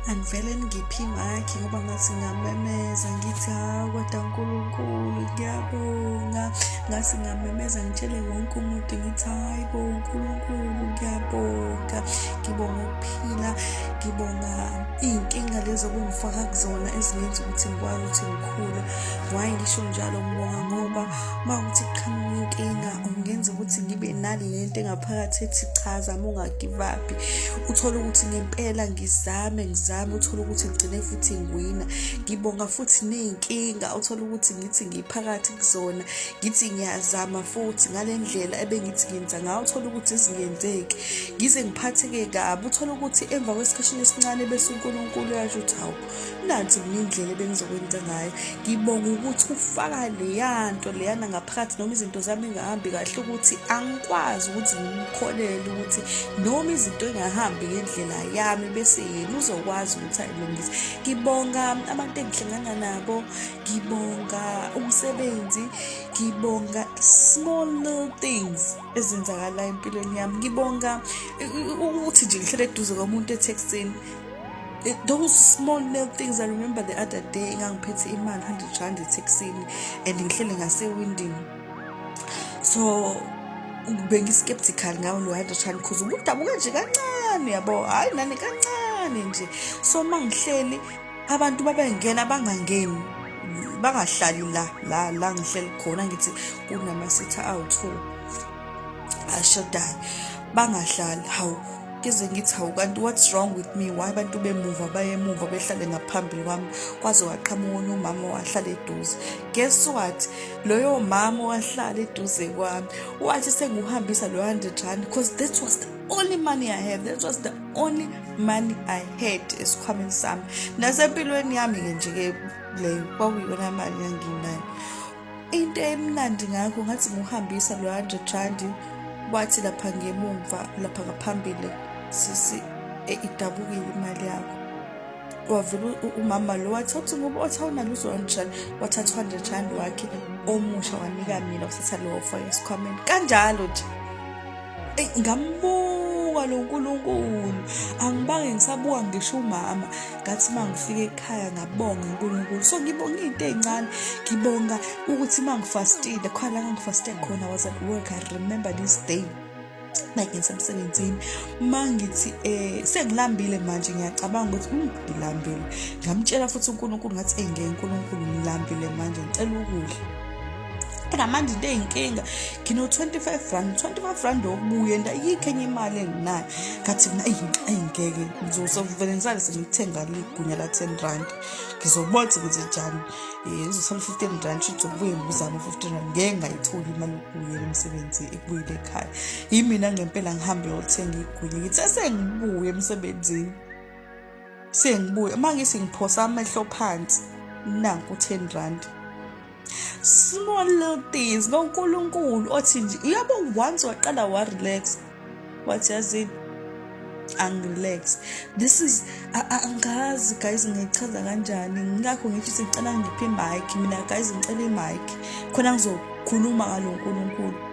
Angivele ngiphi imakhi ngoba ngathi ngamemeza ngithi hawu kodwa uNkulunkulu ngiyabonga. Ngathi ngamemeza ngitshele wonke umuntu ngithi hayi bo uNkulunkulu ngiyabonga. Ngibonga ukuphila, ngibonga iy'nkinga lezi okungifaka kuzona ezingenza ukuthi ngikwazi ukuthi ngikhule. Why ngisho njalo ngibonga ngoba uma kuthi kuqhamuka inkinga ungenza ukuthi ngibe nale nto engaphakathi ethi cha zama unga-give up. Uthole ukuthi ngempela ngizame uthole ukuthi ngigcine futhi ngiwina. Ngibonga futhi ney'nkinga uthole ukuthi ngithi ngiphakathi kuzona ngithi ngiyazama futhi ngale ndlela ebengithi ngenza ngayo uthole ukuthi zingenzeki ngize ngiphatheke kabi. Uthole ukuthi emva kwesikhashana esincane bese uNkulunkulu yasho ukuthi hawu nansi mina indlela ebengizokwenza ngayo. Ngibonga ukuthi ufaka leya nto leyana ngaphakathi noma izinto zami engahambi kahle ukuthi angikwazi ukuthi ngimkholele ukuthi noma izinto engahambi ngendlela yami bese yena uzokwazi ukuthi ayilungise. Ngibonga abantu engihlangana nabo, ngibonga umsebenzi, ngibonga small little things ezenzakalayo empilweni yami. Ngibonga ukuthi nje ngihlale eduze komuntu eTexini. Those small little things. I remember the other day ngangiphethe imali 100 rand eTexini and ngihlele ngasewindini. So bengi-skeptical ngawo lo 100 rand because ubudabuka nje kancane yabo, hayi nani kancane nje. So mangihleli abantu babengena bangangeni bangahlali la ngihleli khona ngithi kunamasitha awu2 ashodayo bangahlali. Hawu kize ngithi hawu kanti what's wrong with me? Why abantu bemuva bayemuva behlale ngaphambili kwami kwaze waqhamuka umama wahlala eduze. Guess what? Loyo mama wahlala eduze kwami wathi senguhambisa lo 100 rand because that was the only money I have. That was the only money I had esikhwameni sami. Nasempilweni yami nje leyo kwakuyona mali enginayo. Into emnandi ngakho ngathi nguhambisa lo 100 rand wathi lapha ngemumva lapha ngaphambili sisi idabukile imali yakho. Wavela umama lo wathi ngoba wathawuna luzo 100 rand wathatha 200 rand wakhe omusha wanika mina usitha lo offer esikhwameni kanjalo nje. Ngambuka lo uNkulunkulu angibange ngisabuka ngisho umama ngathi mangifika ekhaya ngabonga uNkulunkulu. So ngibonga into ezincane, ngibonga ukuthi mangifastile khona la ngifaste khona I was at work. I remember this day ngisemsebenzini mangithi sengilambile manje ngiyacabanga ukuthi ngilambile. Ngamtshela futhi uNkulunkulu ngathi ngeke uNkulunkulu ngilambile manje ngicela ukudla. Manje into eyinkinga ngino 25 rand okubuye ndayikho enye imali enginayo ngathi mina ngeke ngizovele ngisale sengithenga ligunya la 10 rand ngizobona ukuthi njani ngizothola 15 rand futhi ukubuye ngizama 15 rand ngeke ngayithola imali yokubuya emsebenzini ekubuyele ekhaya. Yimina ngempela ngihambe yothenga igunya ngithi sengibuye emsebenzini sengibuye mangisi ngiphosa amehlo phansi nanku 10 rand. Small little things noNkulunkulu othi nje uyabo once waqala wa relax wathi yazi angirelax. This is angazi guys ngichaza kanjani ngakho ngithi sicela ngiphe imic mina guys ngicela imic khona ngizokhuluma ngalo uNkulunkulu.